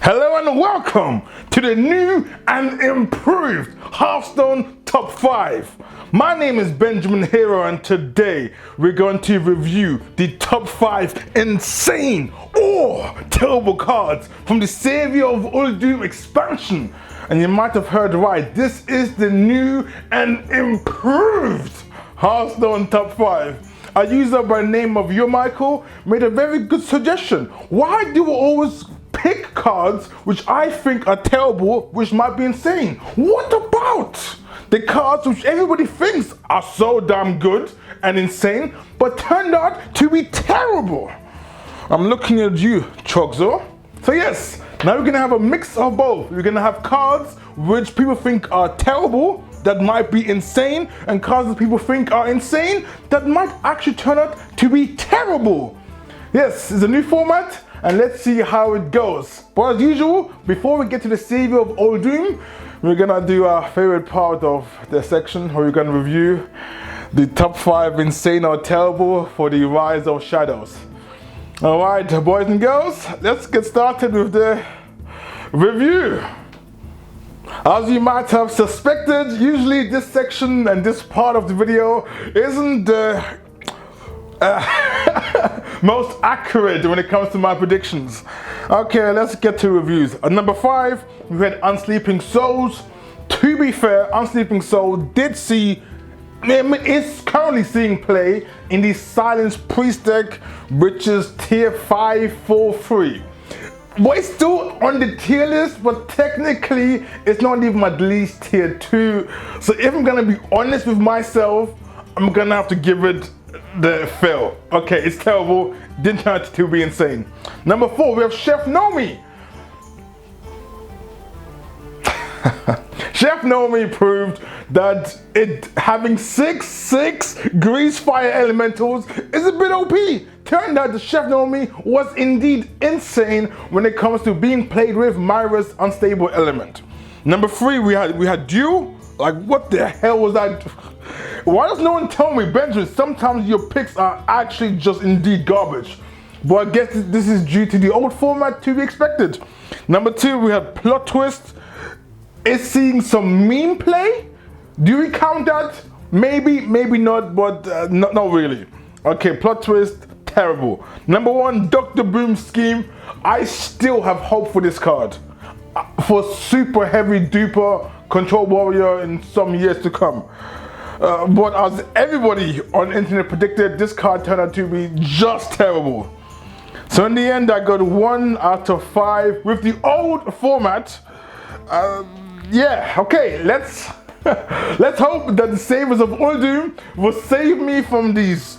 Hello and welcome to the new and improved Hearthstone Top 5. My name is Benjamin Hero and today we're going to review the top 5 insane or terrible cards from the Saviours of Uldum expansion. And you might have heard right, this is the new and improved Hearthstone Top 5. A user by the name of Michael made a very good suggestion. Why do we always pick cards which I think are terrible, which might be insane? What about the cards which everybody thinks are so damn good and insane, but turned out to be terrible? I'm looking at you, Chogzo. So yes, now we're gonna have a mix of both. We're gonna have cards which people think are terrible, that might be insane, and cards that people think are insane, that might actually turn out to be terrible. Yes, it's a new format, and let's see how it goes. But as usual, before we get to the Saviours of Uldum, we're gonna do our favorite part of the section where we're gonna review the top 5 insane or terrible for the Rise of Shadows. Alright, boys and girls, let's get started with the review. As you might have suspected, usually this section and this part of the video isn't the most accurate when it comes to my predictions. Okay, let's get to reviews. At number 5, we had Unsleeping Souls. To be fair, Unsleeping Soul is currently seeing play in the Silence Priest deck, which is tier 543. But it's still on the tier list, but technically it's not even at least tier 2. So if I'm gonna be honest with myself, I'm gonna have to give it the fail. Okay, it's terrible, didn't turn out to be insane. Number 4, we have Chef Nomi. Chef Nomi proved that having 6/6 Grease Fire Elementals is a bit OP. Turned out that Chef Nomi was indeed insane when it comes to being played with Myra's Unstable Element. Number 3, we had Dew. Like, what the hell was that? Why does no one tell me, Benjamin, sometimes your picks are actually just indeed garbage? But I guess this is due to the old format, to be expected. Number 2, we had Plot Twist. Is seeing some meme play? Do we count that? Maybe, maybe not, but not really. Okay, Plot Twist, terrible. Number 1, Dr. Boom Scheme. I still have hope for this card. For super heavy duper control warrior in some years to come. But as everybody on the internet predicted, this card turned out to be just terrible. So in the end, I got 1 out of 5 with the old format. Yeah, okay, let's hope that the Saviours of Uldum will save me from these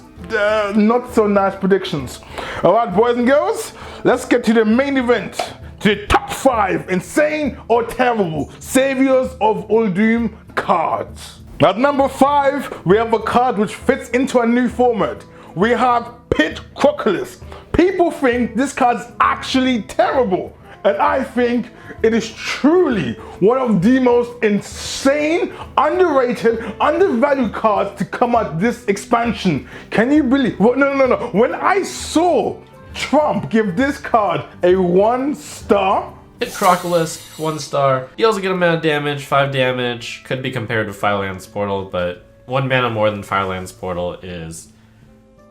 not so nice predictions. Alright, boys and girls, let's get to the main event, to the top 5 insane or terrible Saviours of Uldum cards. At number 5, we have a card which fits into a new format. We have Pit Crocolisk. People think this card's actually terrible, and I think it is truly one of the most insane, underrated, undervalued cards to come out this expansion. Can you believe? Well, no. When I saw Trump give this card a 1 star. Hit Crocolisk, 1 star. Deals a good amount of damage, 5 damage. Could be compared to Firelands Portal, but 1 mana more than Firelands Portal is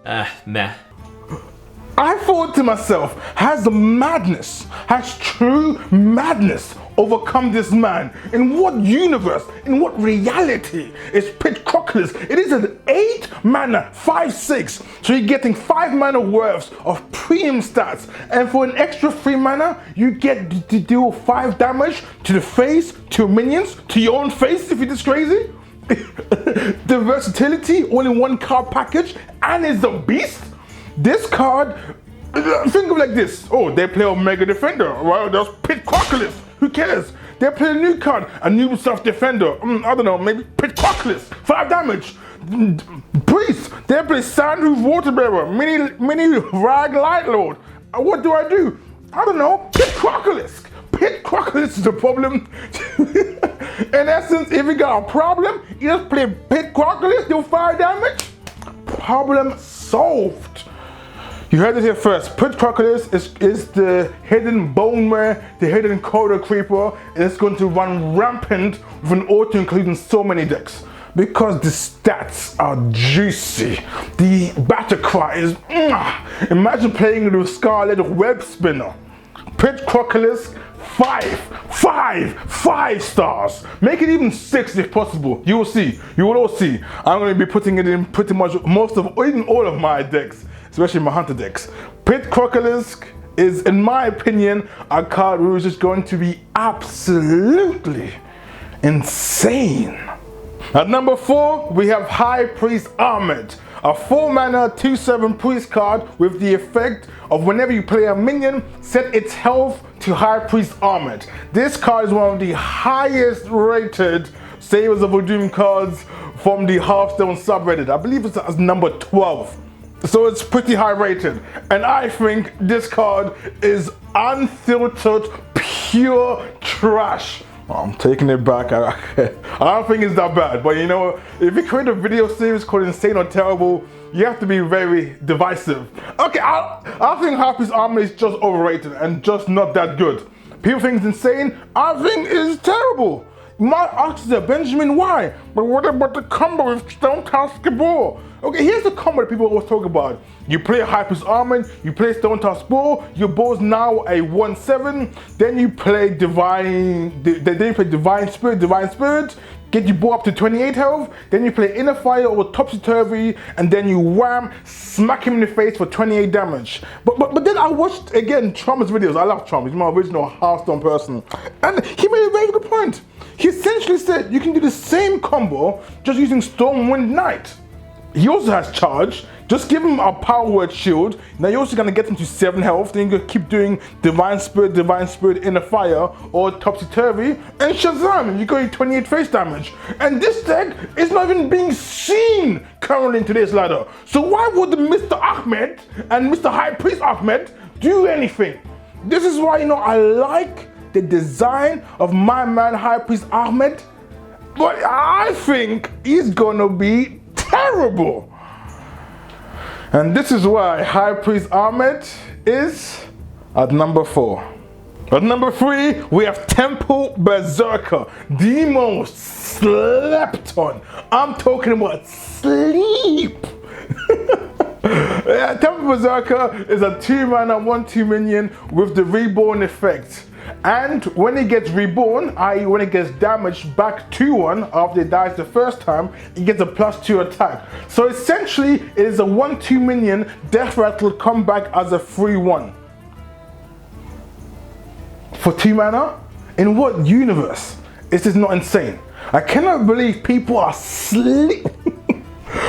meh. I thought to myself, has true madness overcome this man? In what universe, in what reality is Pit Crocolisk? It is an 8 mana, 5/6. So you're getting 5 mana worths of premium stats. And for an extra 3 mana, you get to deal 5 damage to the face, to your minions, to your own face if you're this crazy. The versatility, all in 1 card package, and it's a beast. This card, think of it like this. Oh, they play Omega Defender. Well, that's Pit Crocolisk. Who cares? They play a new card, a new self-defender. I don't know, maybe Pit Crocolisk, 5 damage. Priest, they play Sandhoof Waterbearer, mini Rag Light Lord. What do? I don't know, Pit Crocolisk. Pit Crocolisk is the problem. In essence, if you got a problem, you just play Pit Crocolisk, do 5 damage. Problem solved. You heard it here first. Pit Crocolisk is the hidden Boneware, the hidden Coda Creeper, and it's going to run rampant with an auto including so many decks. Because the stats are juicy. The battle cry is imagine playing with Scarlet Web Spinner. Pit Crocolisk, 5 stars. Make it even 6 if possible. You will see. You will all see. I'm going to be putting it in pretty much even all of my decks, especially my hunter decks. Pit Crocolisk is, in my opinion, a card which is going to be absolutely insane. At number 4, we have High Priest Amet, a 4-mana 2/7 priest card with the effect of whenever you play a minion, set its health to High Priest Amet. This card is one of the highest rated Saviours of Uldum cards from the Hearthstone subreddit. I believe it's as number 12. So it's pretty high rated. And I think this card is unfiltered, pure trash. I'm taking it back. I don't think it's that bad, but you know, if you create a video series called Insane or Terrible, you have to be very divisive. Okay, I think High Priest Amet is just overrated and just not that good. People think it's insane. I think it's terrible. You might ask the Benjamin why, but what about the combo with Stone Task Gabor? Okay, here's the combo that people always talk about. You play High Priest Amet, you play Stone Task Gabor, your board's now a 1/7, then you play Divine Spirit, get your board up to 28 health, then you play Inner Fire or Topsy Turvy, and then you wham, smack him in the face for 28 damage. But then I watched again Trum's videos. I love Trump, he's my original Hearthstone person, and he made a very good point. He essentially said you can do the same combo just using Stormwind Knight. He also has charge. Just give him a power word shield. Now you're also gonna get him to 7 health. Then you're gonna keep doing Divine Spirit, Inner Fire, or Topsy Turvy, and Shazam, and you got 28 face damage. And this deck is not even being seen currently in today's ladder. So why would Mr. Amet and Mr. High Priest Amet do anything? This is why, you know, I like the design of my man High Priest Amet, but I think he's gonna be terrible. And this is why High Priest Amet is at number 4. At number 3, we have Temple Berserker, the most slept on. I'm talking about sleep. Yeah, Temple Berserker is a 2-mana 1/2 minion with the reborn effect. And when it gets reborn, i.e. when it gets damaged back to 1 after it dies the first time, it gets a +2 attack. So essentially, it is a 1/2 minion death rattle come back as a 3/1. For 2 mana? In what universe? Is this not insane? I cannot believe people are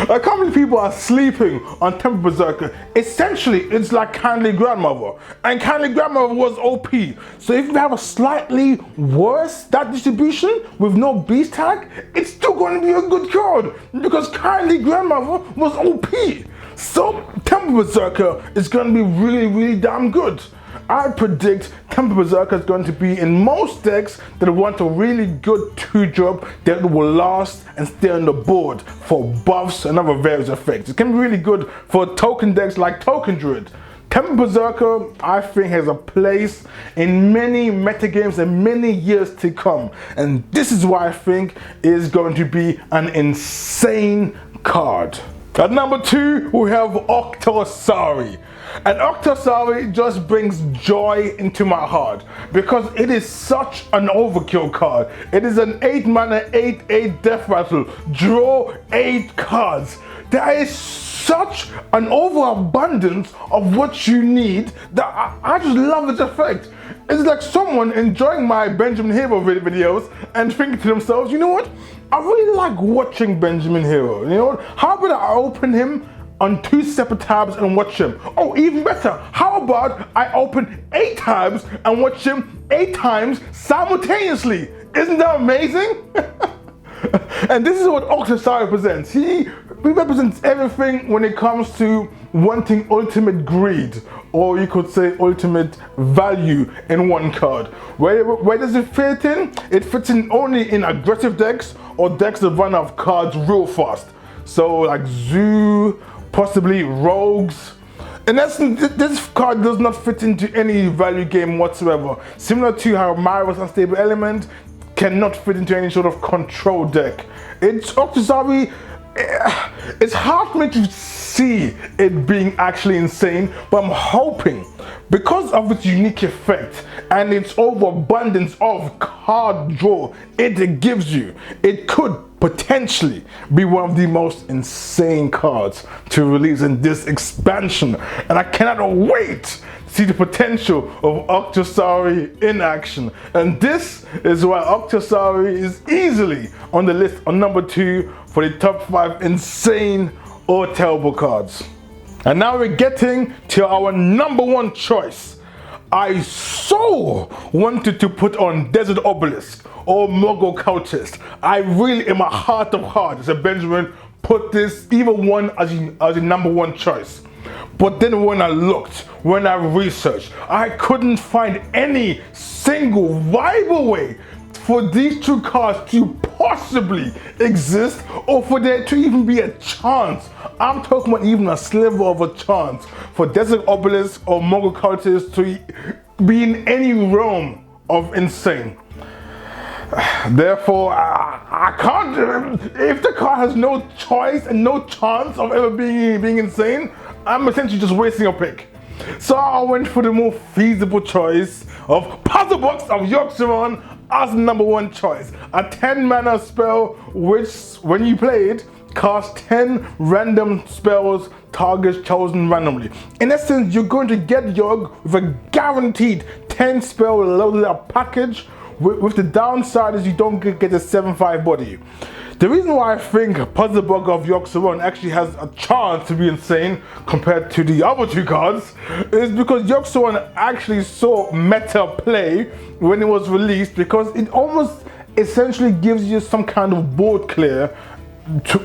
I can't believe people are sleeping on Temple Berserker. Essentially, it's like Kindly Grandmother. And Kindly Grandmother was OP. So if you have a slightly worse stat distribution with no beast tag, it's still going to be a good card. Because Kindly Grandmother was OP. So Temple Berserker is going to be really, really damn good. I predict Temple Berserker is going to be in most decks that want a really good 2-drop that will last and stay on the board for buffs and other various effects. It can be really good for token decks like Token Druid. Temple Berserker, I think, has a place in many metagames and many years to come. And this is why I think it is going to be an insane card. At number 2, we have Octosari. And Octosari just brings joy into my heart because it is such an overkill card. It is an 8-mana 8/8 death rattle. Draw 8 cards. There is such an overabundance of what you need that I just love its effect. It's like someone enjoying my Benjamin Hero videos and thinking to themselves, you know what? I really like watching Benjamin Hero. You know what? How about I open him on 2 separate tabs and watch him? Oh, even better, how about I open 8 tabs and watch him 8 times simultaneously? Isn't that amazing? And this is what Octosari represents. He represents everything when it comes to wanting ultimate greed, or you could say ultimate value in one card. Where does it fit in? It fits in only in aggressive decks or decks that run out of cards real fast. So like Zoo, possibly Rogues. In essence, this card does not fit into any value game whatsoever. Similar to how Myra's Unstable Element cannot fit into any sort of control deck. It's Octosari. It's hard for me to see it being actually insane, but I'm hoping because of its unique effect and its overabundance of card draw it gives you, it could potentially be one of the most insane cards to release in this expansion, and I cannot wait to see the potential of Octosari in action. And this is why Octosari is easily on the list on number 2 for the top 5 insane or terrible cards. And now we're getting to our number 1 choice. I so wanted to put on Desert Obelisk or Mogu Cultist. I really, in my heart of hearts, said, Benjamin, put this either one as your number 1 choice. But then when I looked, when I researched, I couldn't find any single viable way for these 2 cards to possibly exist or for there to even be a chance. I'm talking about even a sliver of a chance for Desert Obelisk or Mogu Cultist to be in any realm of insane. Therefore, I can't, if the card has no choice and no chance of ever being insane, I'm essentially just wasting a pick. So I went for the more feasible choice of Puzzle Box of Yogg-Saron as number 1 choice. A 10 mana spell which, when you play it, casts 10 random spells targets chosen randomly. In essence, you're going to get Yogg with a guaranteed 10 spell loaded up package, with the downside is you don't get a 7/5 body. The reason why I think Puzzle Box of Yogg-Saron actually has a chance to be insane compared to the other 2 cards is because Yogg-Saron actually saw meta play when it was released, because it almost essentially gives you some kind of board clear,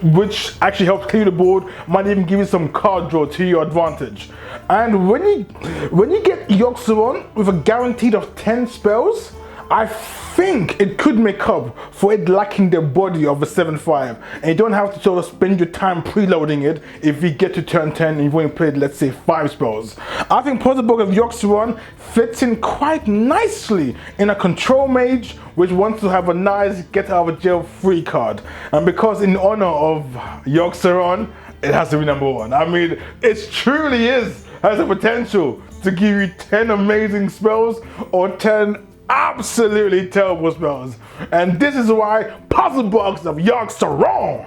which actually helps clear the board, might even give you some card draw to your advantage. And when you get Yogg-Saron with a guaranteed of 10 spells, I think it could make up for it lacking the body of a 7/5, and you don't have to sort of spend your time preloading it if you get to turn 10 and you've only played, let's say, 5 spells. I think Puzzle Box of Yogg-Saron fits in quite nicely in a control mage which wants to have a nice get out of jail free card. And because in honor of Yogg-Saron, it has to be number 1. I mean, it truly has the potential to give you 10 amazing spells or 10 absolutely terrible spells. And this is why Puzzle Box of Yogg-Saron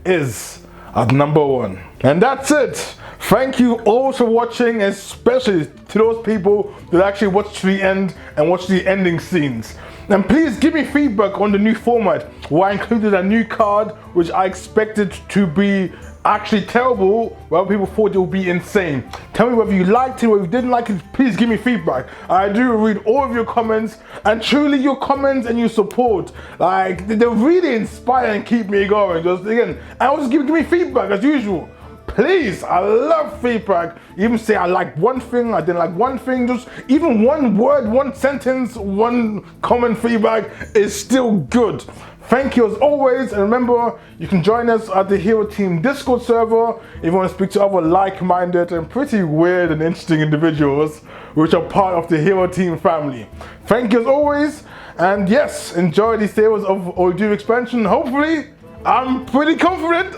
is at number 1. And that's it. Thank you all for watching, especially to those people that actually watch to the end and watch the ending scenes. And please give me feedback on the new format, where I included a new card which I expected to be actually terrible, while people thought it would be insane. Tell me whether you liked it or you didn't like it. Please give me feedback. I do read all of your comments, and truly your comments and your support, like, they really inspire and keep me going. Just again, and also give me feedback as usual. Please, I love feedback. Even say I like one thing, I didn't like one thing, just even one word, one sentence, one comment feedback is still good. Thank you as always, and remember, you can join us at the Hero Team Discord server if you want to speak to other like-minded and pretty weird and interesting individuals which are part of the Hero Team family. Thank you as always, and yes, enjoy the Saviours of Uldum expansion. Hopefully, I'm pretty confident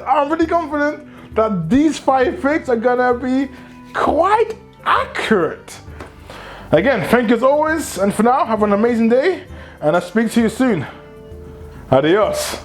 that these 5 picks are gonna be quite accurate. Again, thank you as always, and for now, have an amazing day, and I'll speak to you soon. Adios.